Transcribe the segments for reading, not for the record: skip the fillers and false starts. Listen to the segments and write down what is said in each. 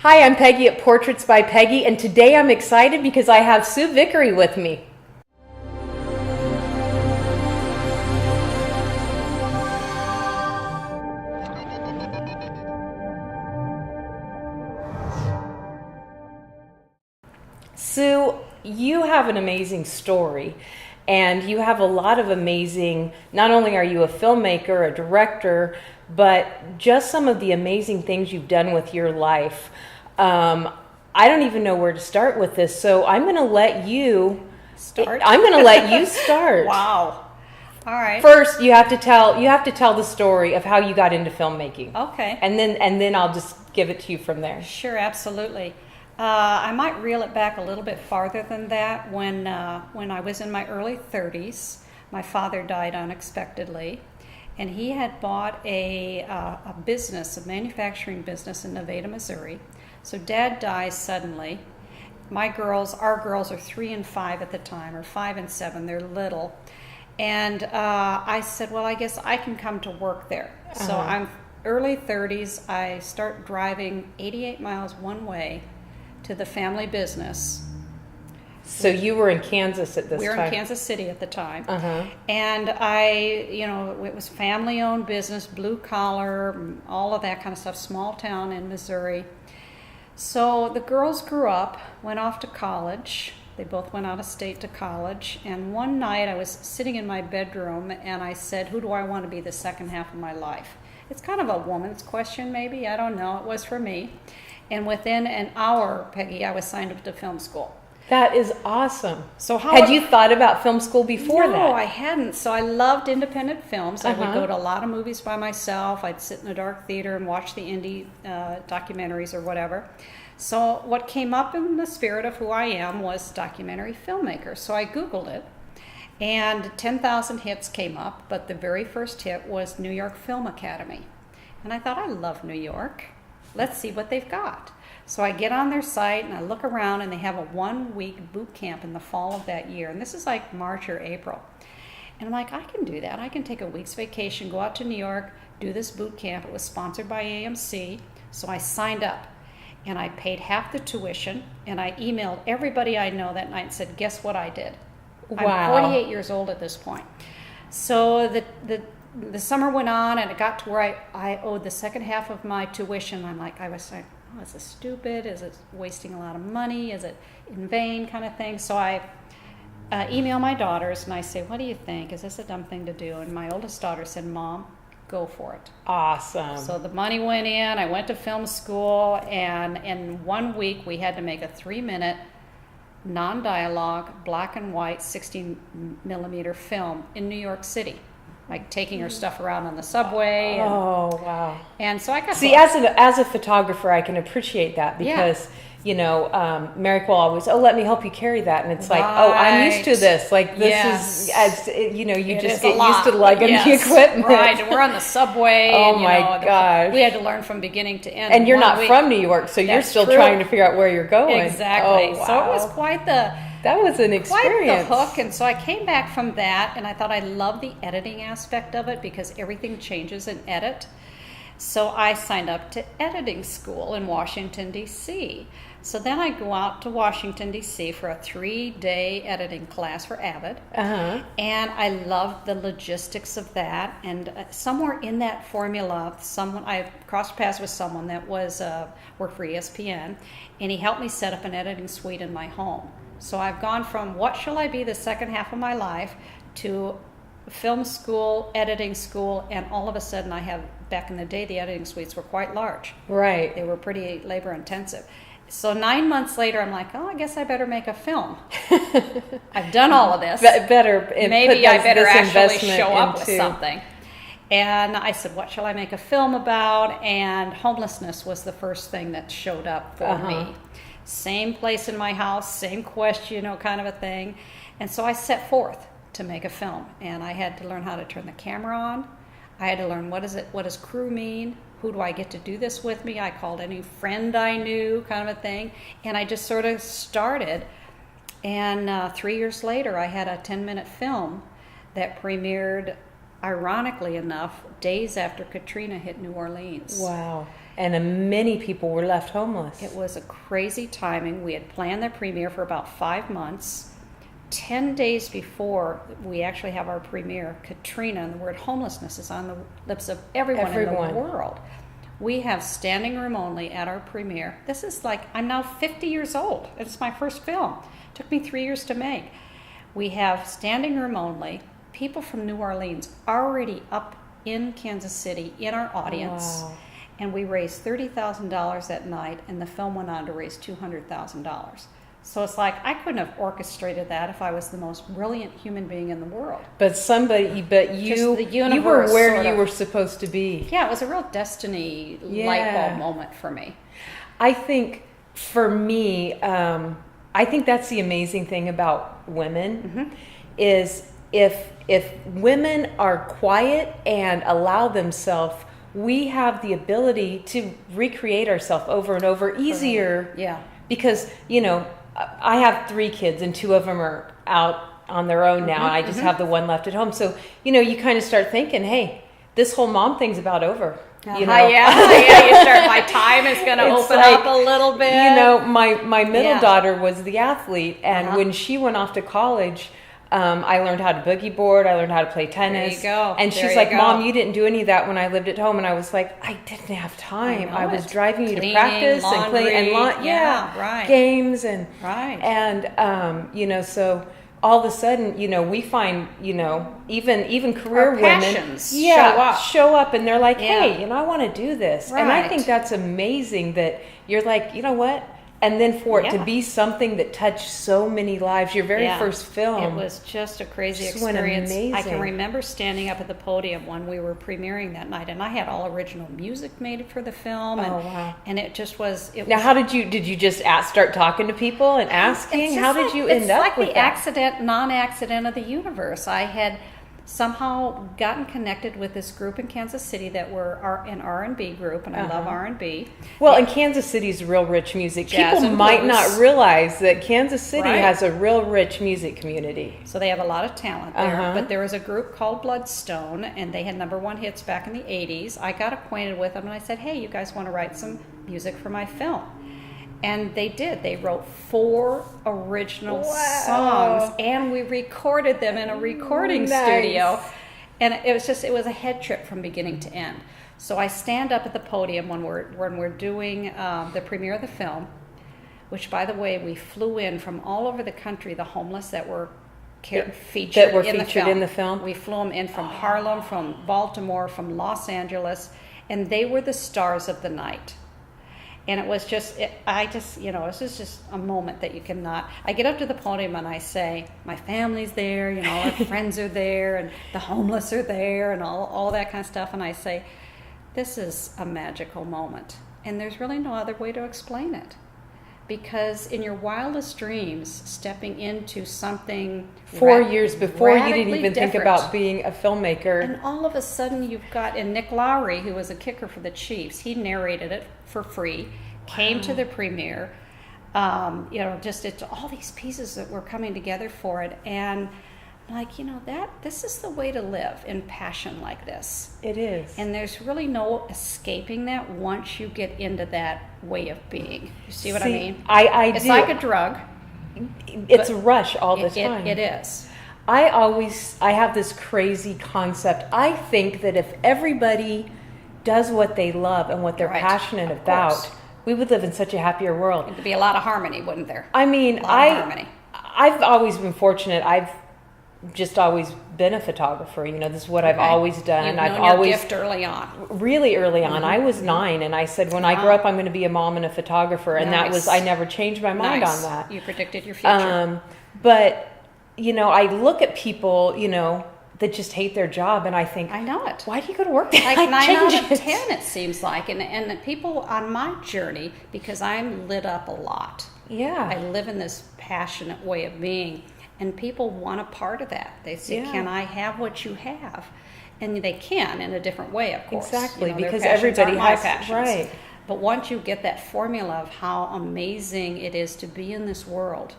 Hi, I'm Peggy at Portraits by Peggy, and today I'm excited because I have Sue Vicory with me. Sue, you have an amazing story, and you have a lot of amazing, not only are you a filmmaker, a director, but just some of the amazing things you've done with your life. I don't even know where to start with this, so I'm going to let you start. Wow. All right. First, you have to tell the story of how you got into filmmaking. Okay. And then I'll just give it to you from there. Sure, absolutely. I might reel it back a little bit farther than that. When I was in my early 30s, my father died unexpectedly, and he had bought a manufacturing business in Nevada, Missouri. So Dad dies suddenly. Our girls are 3 and 5 at the time, or 5 and 7. They're little, and I said, well, I guess I can come to work there. Uh-huh. So I'm early 30s. I start driving 88 miles one way to the family business. So you were in Kansas at this time? We were in Kansas City at the time. Uh-huh. And it was family-owned business, blue collar, all of that kind of stuff, small town in Missouri. So the girls grew up, went off to college. They both went out of state to college. And one night I was sitting in my bedroom and I said, who do I want to be the second half of my life? It's kind of a woman's question, maybe. I don't know. It was for me. And within an hour, Peggy, I was signed up to film school. That is awesome. So had you thought about film school before that? No, I hadn't. So I loved independent films. Uh-huh. I would go to a lot of movies by myself. I'd sit in a dark theater and watch the indie documentaries or whatever. So what came up in the spirit of who I am was documentary filmmaker. So I Googled it, and 10,000 hits came up, but the very first hit was New York Film Academy. And I thought, I love New York. Let's see what they've got. So I get on their site and I look around, and they have a 1-week boot camp in the fall of that year. And this is like March or April. And I'm like, I can do that. I can take a week's vacation, go out to New York, do this boot camp. It was sponsored by AMC. So I signed up and I paid half the tuition, and I emailed everybody I know that night and said, guess what I did? Wow. I'm 48 years old at this point. So the summer went on, and it got to where I owed the second half of my tuition. I was like, oh, is this stupid? Is it wasting a lot of money? Is it in vain kind of thing? So I email my daughters, and I say, what do you think? Is this a dumb thing to do? And my oldest daughter said, Mom, go for it. Awesome. So the money went in. I went to film school, and in 1 week we had to make a 3-minute non-dialogue, black and white, 16mm film in New York City. Like taking her stuff around on the subway. Oh, wow. And so I got as a photographer, I can appreciate that because, Mary will always, let me help you carry that. And it's like, oh, I'm used to this. Like, this is, you just get used to lugging the equipment. Right, and we're on the subway. Oh, and, my gosh. We had to learn from beginning to end. And you're not from New York, so you're still trying to figure out where you're going. Exactly. Oh, wow. So it was quite the... That was an experience. Quite the hook. And so I came back from that, and I thought I loved the editing aspect of it because everything changes in edit. So I signed up to editing school in Washington, D.C. So then I go out to Washington, D.C. for a 3-day editing class for Avid. Uh-huh. And I loved the logistics of that. And somewhere in that formula, I crossed paths with someone that worked for ESPN, and he helped me set up an editing suite in my home. So I've gone from what shall I be the second half of my life to film school, editing school, and all of a sudden back in the day, the editing suites were quite large. Right. They were pretty labor intensive. So 9 months later, I'm like, I guess I better make a film. I've done all of this. Maybe I better actually show up with something. And I said, what shall I make a film about? And homelessness was the first thing that showed up for me. Same place in my house, same question, kind of a thing. And so I set forth to make a film. And I had to learn how to turn the camera on. I had to learn what does crew mean? Who do I get to do this with me? I called any friend I knew, kind of a thing. And I just sort of started. And 3 years later, I had a 10-minute film that premiered, ironically enough, days after Katrina hit New Orleans. Wow. and many people were left homeless. It was a crazy timing. We had planned the premiere for about 5 months. 10 days before we actually have our premiere, Katrina, and the word homelessness is on the lips of everyone in the world. We have standing room only at our premiere. This is like, I'm now 50 years old. It's my first film. It took me 3 years to make. We have standing room only. People from New Orleans already up in Kansas City in our audience. Wow. And we raised $30,000 that night, and the film went on to raise $200,000. So it's like, I couldn't have orchestrated that if I was the most brilliant human being in the world. But you were where you were supposed to be. Yeah, it was a real destiny light bulb moment for me. I think for me, I think that's the amazing thing about women is if women are quiet and allow themselves, we have the ability to recreate ourselves over and over easier. Yeah. Because, I have 3 kids and 2 of them are out on their own now. I just have the one left at home. So, you kind of start thinking, hey, this whole mom thing's about over. Yeah, you start, my time is going to open up a little bit. My middle daughter was the athlete, and when she went off to college, I learned how to boogie board. I learned how to play tennis. There you go. And she's like, Mom, you didn't do any of that when I lived at home. And I was like, I didn't have time. I was driving you to practice and play and games and so all of a sudden, we find, even career women show up and they're like, hey, I want to do this. Right. And I think that's amazing that you're like, you know what? And then for it to be something that touched so many lives, your very first film. It was just a crazy experience. I can remember standing up at the podium when we were premiering that night, and I had all original music made for the film. And it just was... Now, how did you just start talking to people and asking? How did you end up with that? It's like the non-accident of the universe. I had somehow gotten connected with this group in Kansas City that were an R&B group, and I love R&B. Well, and Kansas City's real rich music. People might not realize that Kansas City has a real rich music community. So they have a lot of talent there. But there was a group called Bloodstone, and they had #1 hits back in the 80s. I got acquainted with them, and I said, hey, you guys want to write some music for my film? And they did. They wrote 4 original songs, and we recorded them in a recording studio. And it was a head trip from beginning to end. So I stand up at the podium when we're doing the premiere of the film, which, by the way, we flew in from all over the country, the homeless that were featured in the film. We flew them in from Harlem, from Baltimore, from Los Angeles, and they were the stars of the night. And it was just, it was just a moment that you cannot. I get up to the podium and I say, my family's there, our friends are there, and the homeless are there, and all that kind of stuff. And I say, this is a magical moment. And there's really no other way to explain it. Because in your wildest dreams, stepping into something 4 years before, you didn't even think about being a filmmaker. And all of a sudden you've got, and Nick Lowry, who was a kicker for the Chiefs, he narrated it for free, came to the premiere, it's all these pieces that were coming together for it. And like, this is the way to live in passion like this. It is. And there's really no escaping that once you get into that way of being. You see what I mean? It's do. like a drug. It's a rush all the time. It is. I have this crazy concept. I think that if everybody does what they love and what they're passionate about, we would live in such a happier world. There'd be a lot of harmony, wouldn't there? I mean, I've always been fortunate. I've just always been a photographer. This is what I've always done. I've always gift early on. Really early on. I was 9, and I said, when I grow up, I'm going to be a mom and a photographer. And that was, I never changed my mind on that. You predicted your future. But I look at people, that just hate their job, and I think, I know it. Why do you go to work? Like 9 out of 10, it seems like. And the people on my journey, because I'm lit up a lot. Yeah. I live in this passionate way of being. And people want a part of that. They say, can I have what you have? And they can in a different way, of course. Exactly, because everybody has passions. Right. But once you get that formula of how amazing it is to be in this world,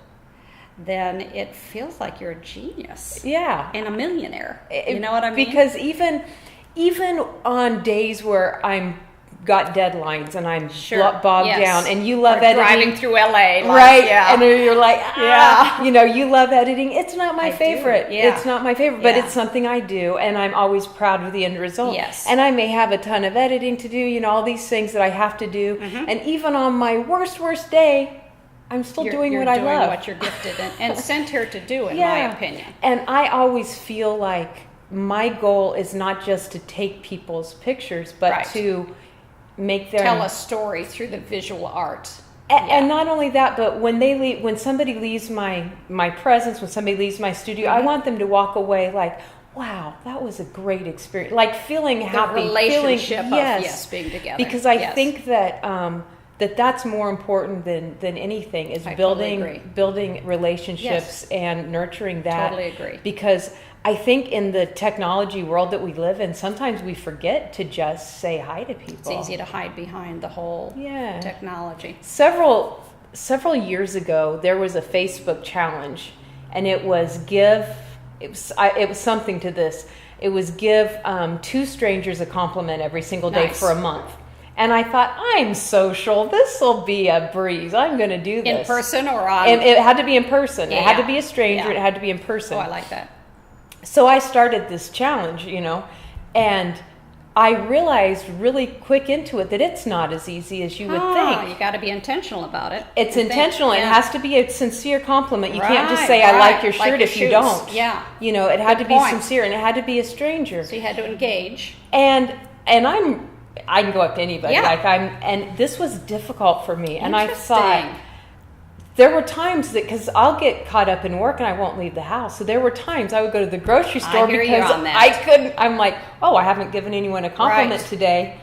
then it feels like you're a genius. Yeah. And a millionaire. You know what I mean? Because even on days where I'm got deadlines and I'm Sure. bogged Yes. down, and you love Or editing. driving through LA. Right, Yeah. and you're like, Yeah. you know, you love editing. It's not my I do, favorite. yeah. It's not my favorite, but Yeah. it's something I do, and I'm always proud of the end result. Yes. And I may have a ton of editing to do, you know, all these things that I have to do. And even on my worst day, I'm still doing you're what I doing love. what you're gifted and sent here to do, in my opinion. And I always feel like my goal is not just to take people's pictures, but Right. to make them Tell a story through the visual art. And not only that, but when somebody leaves my presence, when somebody leaves my studio, I want them to walk away like, wow, that was a great experience. Like feeling happy, relationship feeling, of being together. Because I think that that's more important than anything is I totally agree. building relationships and nurturing that. Totally agree. Because I think in the technology world that we live in, sometimes we forget to just say hi to people. It's easy to hide behind the whole technology. Several years ago, there was a Facebook challenge, and it was something to this. It was give 2 strangers a compliment every single day for a month. And I thought, I'm social. This will be a breeze. I'm going to do this. In person or on? And it had to be in person. Yeah, it had to be a stranger. yeah. It had to be in person. Oh, I like that. So I started this challenge, you know, and I realized really quick into it that it's not as easy as you would think. You got to be intentional about it. It's intentional. It has to be a sincere compliment. You can't just Right, say, I like right. your Like shirt your if you shoes. don't. Yeah. You know, it had Good to be point. sincere, and it had to be a stranger. So you had to engage. And I can go up to anybody. Yeah. And this was difficult for me. And I Interesting. thought, there were times that, because I'll get caught up in work and I won't leave the house. So there were times I would go to the grocery store hear you because on that. I couldn't. I'm like, oh, I haven't given anyone a compliment Right. today.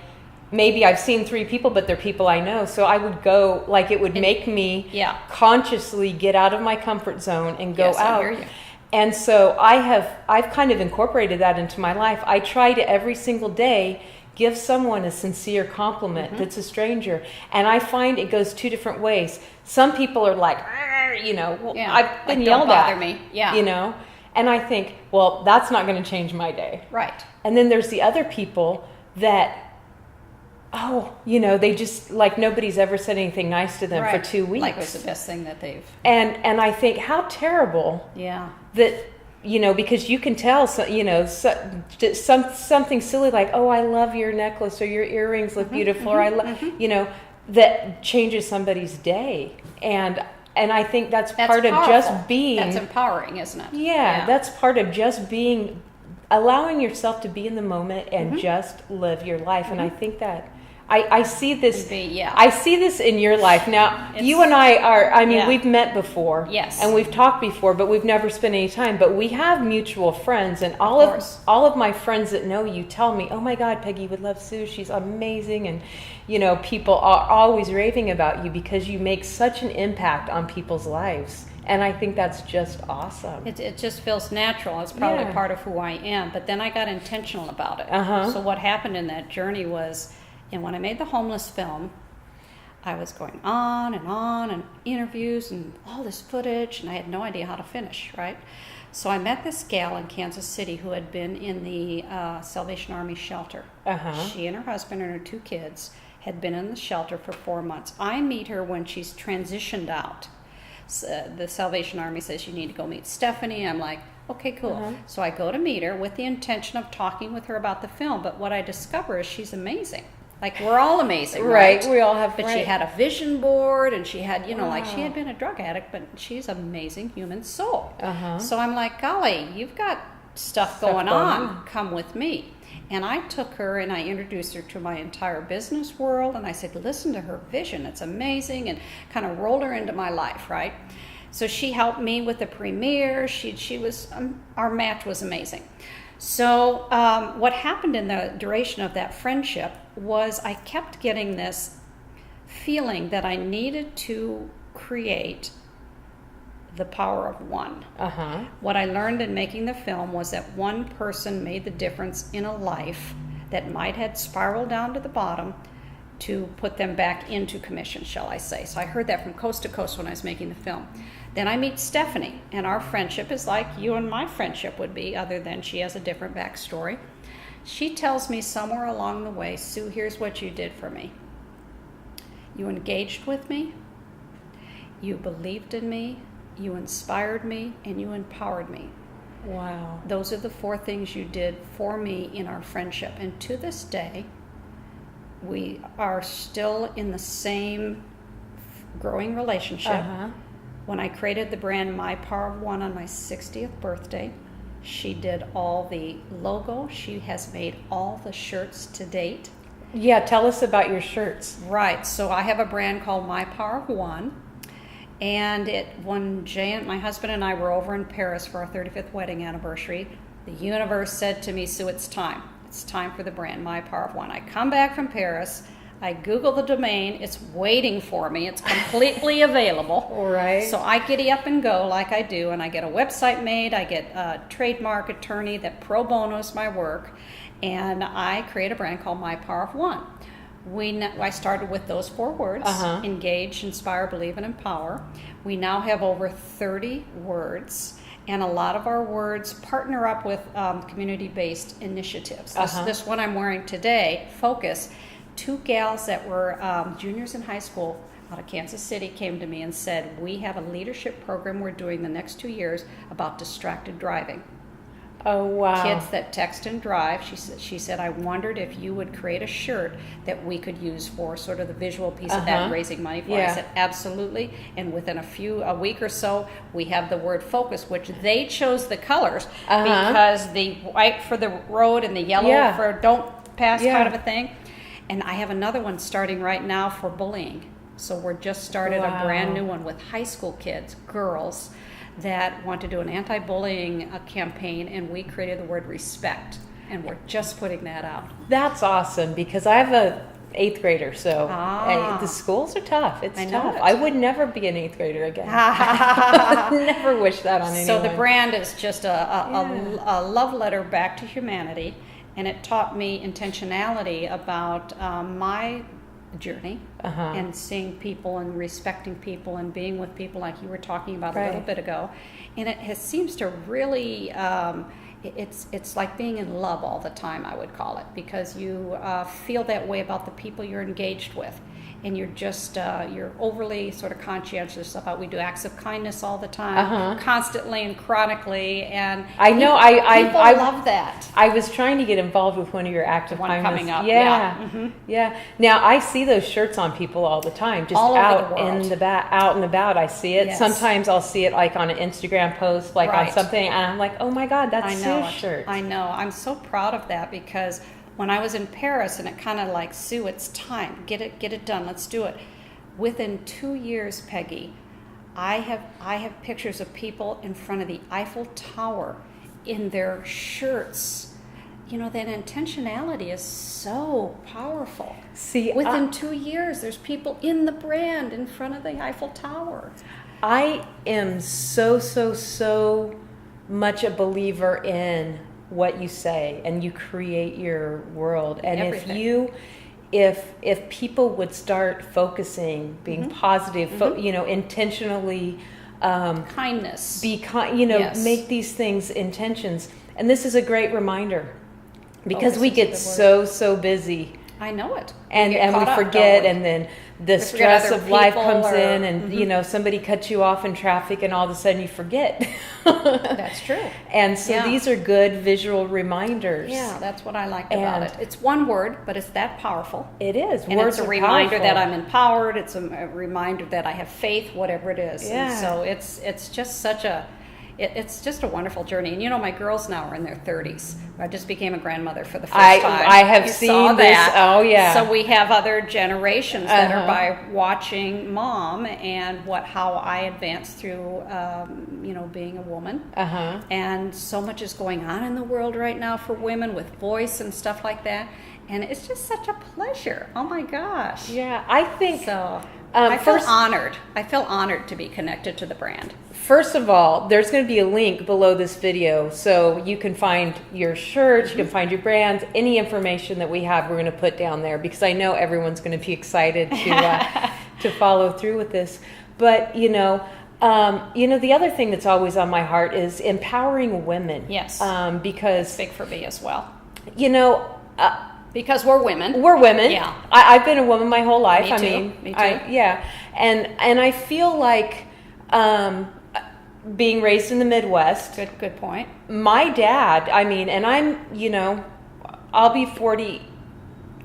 Maybe I've seen 3 people, but they're people I know. So I would go, like, it would make me consciously get out of my comfort zone and go out. I hear you. And so I've kind of incorporated that into my life. I try to every single day give someone a sincere compliment that's a stranger. And I find it goes 2 different ways. Some people are like, you know, well, I've been yelled at. Don't bother me. Yeah. You know? And I think, well, that's not going to change my day. Right. And then there's the other people that, you know, they just, like, nobody's ever said anything nice to them for 2 weeks. Like it was the best thing that they've... And I think, how terrible that, you know, because you can tell, you know, something silly like, oh, I love your necklace, or your earrings look beautiful, or I love, you know, that changes somebody's day. And I think that's part powerful. of just being... That's empowering, isn't it? Yeah, that's part of just being, allowing yourself to be in the moment and just live your life. And I think that I see this. I see this in your life now. You and I are. I mean, we've met before. Yes. And we've talked before, but we've never spent any time. But we have mutual friends, and all of my friends that know you tell me, "Oh my God, Peggy would love Sue. She's amazing." And you know, people are always raving about you because you make such an impact on people's lives. And I think that's just awesome. It just feels natural. It's probably part of who I am. But then I got intentional about it. So what happened in that journey was, and when I made the homeless film, I was going on and interviews and all this footage, and I had no idea how to finish, right? So I met this gal in Kansas City who had been in the Salvation Army shelter. She and her husband and her 2 kids had been in the shelter for 4 months. I meet her when she's transitioned out. So the Salvation Army says, you need to go meet Stephanie. I'm like, okay, cool. So I go to meet her with the intention of talking with her about the film. But what I discover is she's amazing. Like, we're all amazing, right? We all have. But she had a vision board, and she had, you know, like, she had been a drug addict, but she's an amazing human soul. So I'm like, golly, you've got stuff going on. Come with me. And I took her and I introduced her to my entire business world, and I said, listen to her vision. It's amazing, and kind of rolled her into my life, right? So she helped me with the premiere. She was, our match was amazing. So what happened in the duration of that friendship was I kept getting this feeling that I needed to create the power of one. What I learned in making the film was that one person made the difference in a life that might have spiraled down to the bottom to put them back into commission, shall I say. So I heard that from coast to coast when I was making the film. Then I meet Stephanie, and our friendship is like you and my friendship would be, other than she has a different backstory. She tells me somewhere along the way, Sue, here's what you did for me. You engaged with me, you believed in me, you inspired me, and you empowered me. Wow. Those are the 4 things you did for me in our friendship. And to this day, we are still in the same growing relationship. When I created the brand My Power of One on my 60th birthday, she did all the logo. She has made all the shirts to date. Yeah, tell us about your shirts. Right. So I have a brand called My Power of One. And when Jay, my husband and I were over in Paris for our 35th wedding anniversary, the universe said to me, Sue, it's time. It's time for the brand, My Power of One. I come back from Paris. I Google the domain. It's waiting for me. It's completely available. All right. So I giddy up and go like I do, and I get a website made. I get a trademark attorney that pro bonos my work, and I create a brand called My Power of One. I started with those 4 words, engage, inspire, believe, and empower. We now have over 30 words, and a lot of our words partner up with community-based initiatives. This one I'm wearing today, Focus. 2 gals that were juniors in high school out of Kansas City came to me and said, we have a leadership program we're doing the next 2 years about distracted driving. Oh, wow. Kids that text and drive. She said, I wondered if you would create a shirt that we could use for sort of the visual piece of that and raising money for. I said, absolutely. And within a week or so, we have the word focus, which they chose the colors because the white for the road and the yellow for don't pass kind of a thing. And I have another one starting right now for bullying. So we're just started a brand new one with high school kids, girls, that want to do an anti-bullying campaign, and we created the word respect, and we're just putting that out. That's awesome, because I have a 8th grader, so the schools are tough. It's tough. I would never be an 8th grader again. Never wish that on anyone. So the brand is just a love letter back to humanity, and it taught me intentionality about my journey and seeing people and respecting people and being with people like you were talking about a little bit ago. And it seems to really it's like being in love all the time, I would call it, because you feel that way about the people you're engaged with. And you're just you're overly sort of conscientious about, we do acts of kindness all the time, constantly and chronically, and I know people love that. I was trying to get involved with one of your acts of kindness coming up. Yeah. Now I see those shirts on people all the time, just all out over the world. out and about. I see it. Yes. Sometimes I'll see it like on an Instagram post, like on something, and I'm like, oh my God, that's Sue's shirt. I know. I'm so proud of that, because when I was in Paris, and it kind of like, Sue, it's time. Get it done. Let's do it. Within 2 years, Peggy, I have pictures of people in front of the Eiffel Tower in their shirts. You know, that intentionality is so powerful. See, within 2 years, there's people in the brand in front of the Eiffel Tower. I am so much a believer in what you say, and you create your world. And everything. if people would start focusing, being positive, intentionally, kindness, be kind, make these things intentions. And this is a great reminder, because we get so busy. I know it. And we forget, and then the stress of life comes in, and somebody cuts you off in traffic, and all of a sudden you forget. That's true. And so these are good visual reminders. Yeah, that's what I liked about it. It's one word, but it's that powerful. It is. And Words it's a are reminder powerful. that I'm empowered. It's a reminder that I have faith, whatever it is. Yeah. And so it's just such a it's just a wonderful journey. And my girls now are in their 30s. I just became a grandmother for the first time. I have seen this. Oh, yeah. So we have other generations that are by watching Mom and how I advanced through, being a woman. And so much is going on in the world right now for women with voice and stuff like that. And it's just such a pleasure. Oh, my gosh. Yeah, I think so. I feel honored. I feel honored to be connected to the brand. First of all, there's going to be a link below this video, so you can find your shirts, you can find your brands, any information that we have, we're going to put down there, because I know everyone's going to be excited to follow through with this. But the other thing that's always on my heart is empowering women. Yes, because it's big for me as well. You know, Because we're women. we're women. Yeah. I've been a woman my whole life. Me too. I mean, Me too. yeah, and I feel like being raised in the Midwest. Good point. My dad. I mean, and I'm. You know, I'll be 47.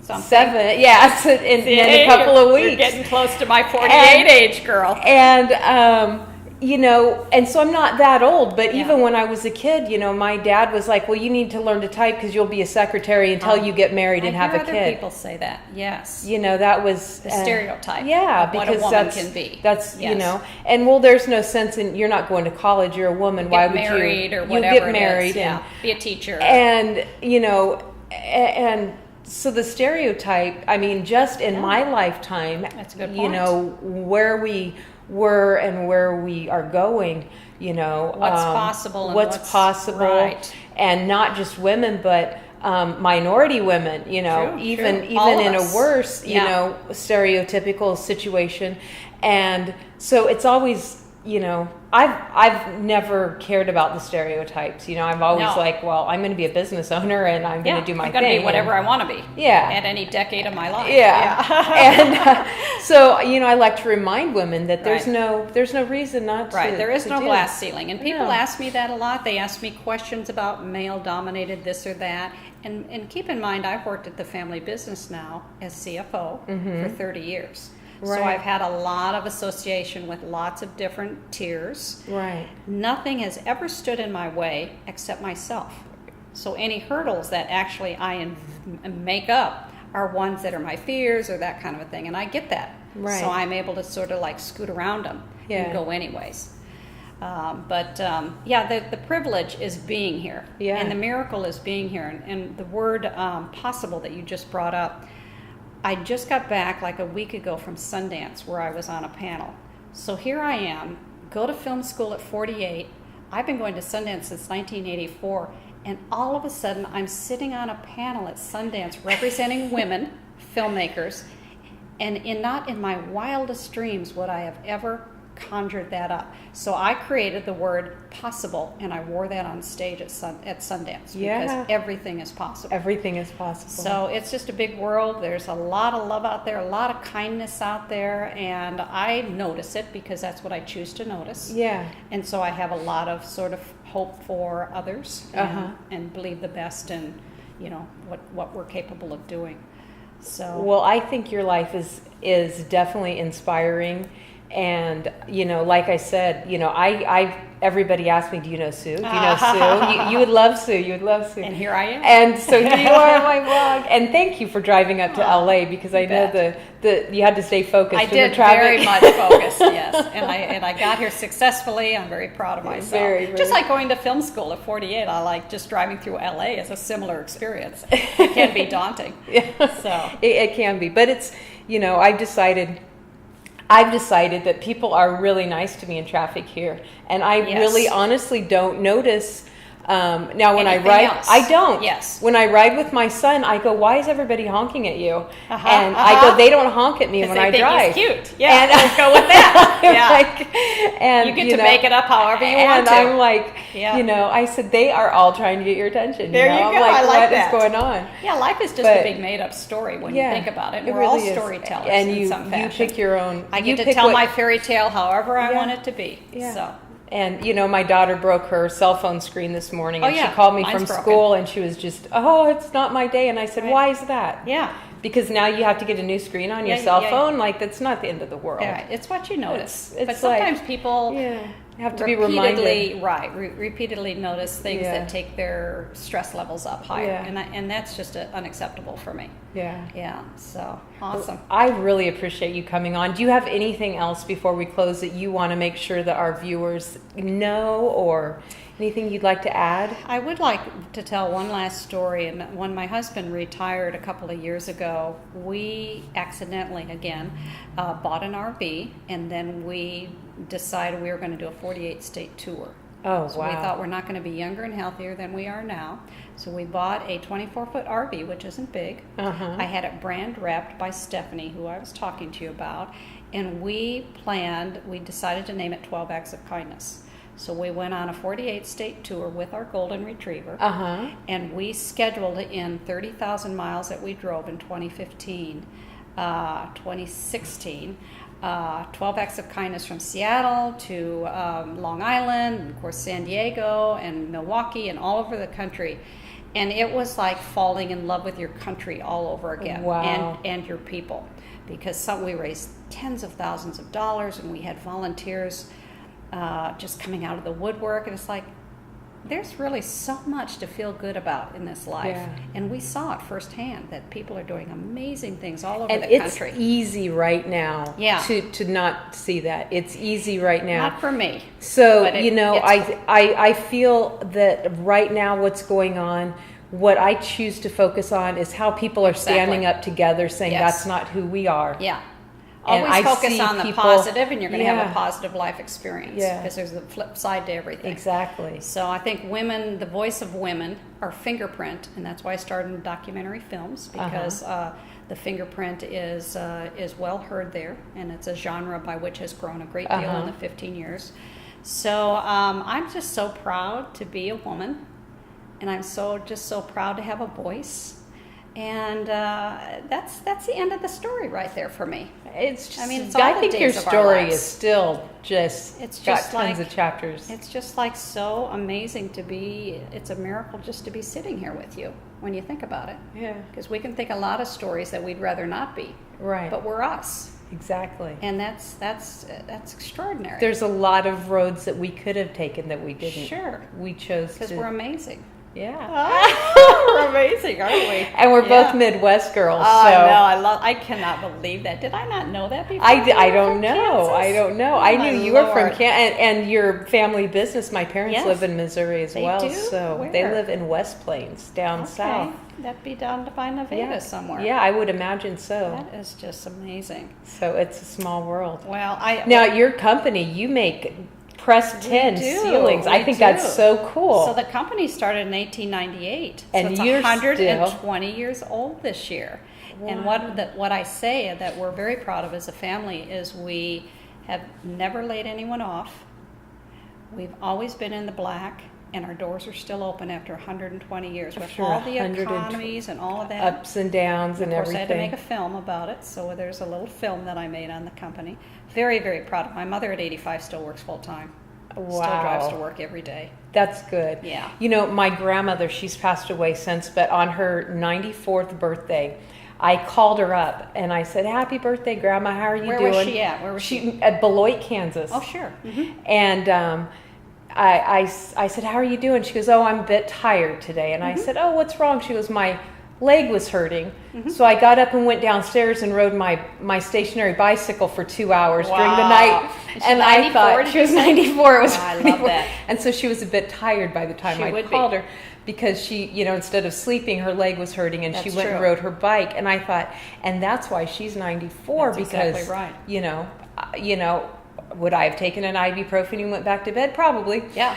Something. Yeah, so in a couple of weeks. You're getting close to my 48 And- age, girl. And you know, and so I'm not that old, but Yeah. even when I was a kid, you know, my dad was like, well, you need to learn to type because you'll be a secretary until you get married and have a I hear kid. other people say that. Yes. You know, that was The stereotype yeah, of what because a woman that's, can be. That's, you Yes. know, and well, there's no sense in, you're not going to college, you're a woman. Why would married you? or You whatever get it married is. Yeah. Be a teacher. and, you know, and so the stereotype, I mean, just in my lifetime, That's a good you point. know, where we were and where we are going, you know. What's possible and what's what's- possible. right. And not just women, but minority women, you know, True, even true. All even of in us. a worse, you Yeah. know, stereotypical situation. And so it's always, you know, I've never cared about the stereotypes. You know, I'm always No. like, well, I'm going to be a business owner and I'm going to do my I'm gonna thing. be whatever and, I want to be. Yeah. At any decade of my life. yeah. And so, you know, I like to remind women that there's Right. no reason not to. Right, there is to no do glass it. ceiling. And people No. ask me that a lot. They ask me questions about male-dominated this or that. And keep in mind, I've worked at the family business now as CFO for 30 years. So Right. I've had a lot of association with lots of different tiers. Right. Nothing has ever stood in my way except myself. So any hurdles that actually I make up are ones that are my fears or that kind of a thing. And I get that. Right. So I'm able to sort of like scoot around them Yeah. and go anyways. Yeah, the privilege is being here. Yeah. And the miracle is being here. And the word possible that you just brought up, I just got back like a week ago from Sundance where I was on a panel. So here I am, go to film school at 48. I've been going to Sundance since 1984. And all of a sudden, I'm sitting on a panel at Sundance representing women, filmmakers. And not in my wildest dreams would I have ever conjured that up. So I created the word possible, and I wore that on stage at Sundance Yeah. because everything is possible. Everything is possible. So it's just a big world. There's a lot of love out there, a lot of kindness out there, and I notice it because that's what I choose to notice. yeah. And so I have a lot of sort of hope for others and believe the best in, you know, what we're capable of doing. So Well, I think your life is definitely inspiring, and you know, like I said, you know, I everybody asked me, do you know Sue? Do you know Sue? You would love Sue. You would love Sue. and here I am. And so here you are on my blog. And thank you for driving up to LA because I know bet. the you had to stay focused I in the did traffic. very much focus, yes, and I got here successfully. I'm very proud of myself. Very, very. Just like going to film school at 48, I like just driving through LA is a similar experience. It can be daunting. So It can be, but it's, you know, I've decided that people are really nice to me in traffic here, and I Yes. really honestly don't notice. Now, when Anything I ride, else? I don't. Yes. When I ride with my son, I go, "Why is everybody honking at you?" Uh-huh, And I uh-huh. go, "They don't honk at me when they I think drive." he's cute. Yeah, And let's go with that. I'm Yeah. like, and You get you to know, make it up however you and want to. I'm like, Yeah. you know, I said they are all trying to get your attention. There know? you I'm go. like, I like what is that. going on? Yeah, life is just But- a big made-up story when you think about it. It We're all really is. storytellers and in you some fashion. you pick your own. I you get to pick tell what- my fairy tale however I Yeah. want it to be. Yeah. So And you know, my daughter broke her cell phone screen this morning, Oh, and yeah. she called me Mine's from broken. school, and she was just, "Oh, it's not my day." And I said, Right. "Why is that?" yeah, Because now you have to get a new screen on your Yeah, cell yeah, phone. Like that's not the end of the world. yeah, it's what you notice. It's but sometimes like- people Yeah, you have to be reminded. repeatedly notice things Yeah. that take their stress levels up higher, Yeah. and that's just unacceptable for me. Yeah. Yeah, so awesome. I really appreciate you coming on. Do you have anything else before we close that you want to make sure that our viewers know, or anything you'd like to add? I would like to tell one last story. And when my husband retired a couple of years ago, we accidentally, again, bought an RV, and then we decided we were going to do a 48-state tour. Oh, So wow. we thought we're not going to be younger and healthier than we are now. So we bought a 24-foot RV, which isn't big. Uh-huh. I had it brand wrapped by Stephanie, who I was talking to you about. And we decided to name it 12 Acts of Kindness. So we went on a 48-state tour with our golden retriever, and we scheduled in 30,000 miles that we drove in 2015, 2016. 12 acts of kindness from Seattle to Long Island, and of course San Diego and Milwaukee and all over the country. And it was like falling in love with your country all over again. Wow. And your people. Because we raised tens of thousands of dollars, and we had volunteers just coming out of the woodwork. And it's like, there's really so much to feel good about in this life. Yeah. And we saw it firsthand that people are doing amazing things all over and the country. It's easy right now to not see that. It's easy right now. Not for me. So, I feel that right now what's going on, what I choose to focus on is how people are standing up together saying that's not who we are. Yeah. And Always I focus see on the people, positive, and you're going to have a positive life experience. Because there's a flip side to everything. Exactly. So I think women, the voice of women, our fingerprint, and that's why I started in documentary films, because the fingerprint is well heard there, and it's a genre by which has grown a great deal in the 15 years. So I'm just so proud to be a woman, and I'm so proud to have a voice. And that's the end of the story right there for me. It's just, it's I think your story is still just got tons of chapters. It's just like so amazing to be. It's a miracle just to be sitting here with you when you think about it. Yeah. Because we can think a lot of stories that we'd rather not be. Right. But we're us. Exactly. And that's extraordinary. There's a lot of roads that we could have taken that we didn't. Sure. We chose to. Because we're amazing. Yeah. We're amazing, aren't we? And we're both Midwest girls. Oh, so. no, I cannot believe that. Did I not know that before? I don't know. Oh, I knew you were from Kansas, and your family business. My parents live in Missouri as well. Do? So Where? they live in West Plains, down south. That'd be down by Nevada somewhere. Yeah, I would imagine so. That is just amazing. So it's a small world. Well, now your company, you make pressed tin ceilings. I think that's so cool. So the company started in 1898. And so it's you're 120 years old this year. Wow. And what I say that we're very proud of as a family is we have never laid anyone off. We've always been in the black, and our doors are still open after 120 years with all the economies and all of that. Ups and downs and everything. Of course, I had to make a film about it, so there's a little film that I made on the company. Very, very proud of. My mother at 85 still works full time. Wow. Still drives to work every day. That's good. Yeah. You know, my grandmother, she's passed away since, but on her 94th birthday, I called her up and I said, "Happy birthday, Grandma. How are you doing?" Where was she at? Where was she? At Beloit, Kansas. Oh, sure. Mm-hmm. And I said, "How are you doing?" She goes, "Oh, I'm a bit tired today." And I said, "Oh, what's wrong?" She goes, "My leg was hurting." So I got up and went downstairs and rode my stationary bicycle for 2 hours during the night. And I thought she was 94. It was I love that. And so she was a bit tired by the time I called her, because she, instead of sleeping, her leg was hurting, and she went and rode her bike. And I thought, and that's why she's 94. That's because exactly right. Would I have taken an ibuprofen and went back to bed? Probably. Yeah.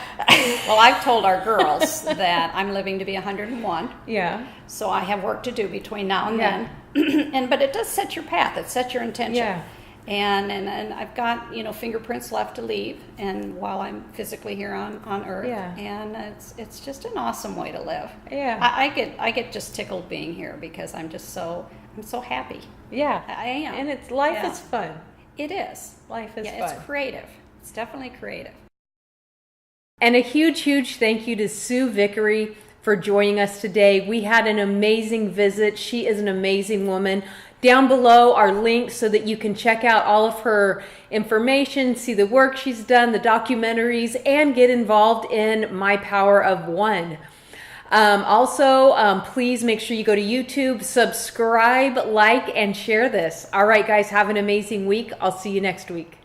Well, I've told our girls that I'm living to be 101. Yeah. So I have work to do between now and then. But it does set your path. It sets your intention. Yeah. And I've got, fingerprints left to leave, and while I'm physically here on Earth. Yeah. And it's just an awesome way to live. Yeah. I get just tickled being here because I'm so happy. Yeah. I am. And life is fun. It is. Life is fun. It's creative. It's definitely creative. And a huge, huge thank you to Sue Vicory for joining us today. We had an amazing visit. She is an amazing woman. Down below are links so that you can check out all of her information, see the work she's done, the documentaries, and get involved in My Power of One. Also, please make sure you go to YouTube, subscribe, like, and share this. All right, guys, have an amazing week. I'll see you next week.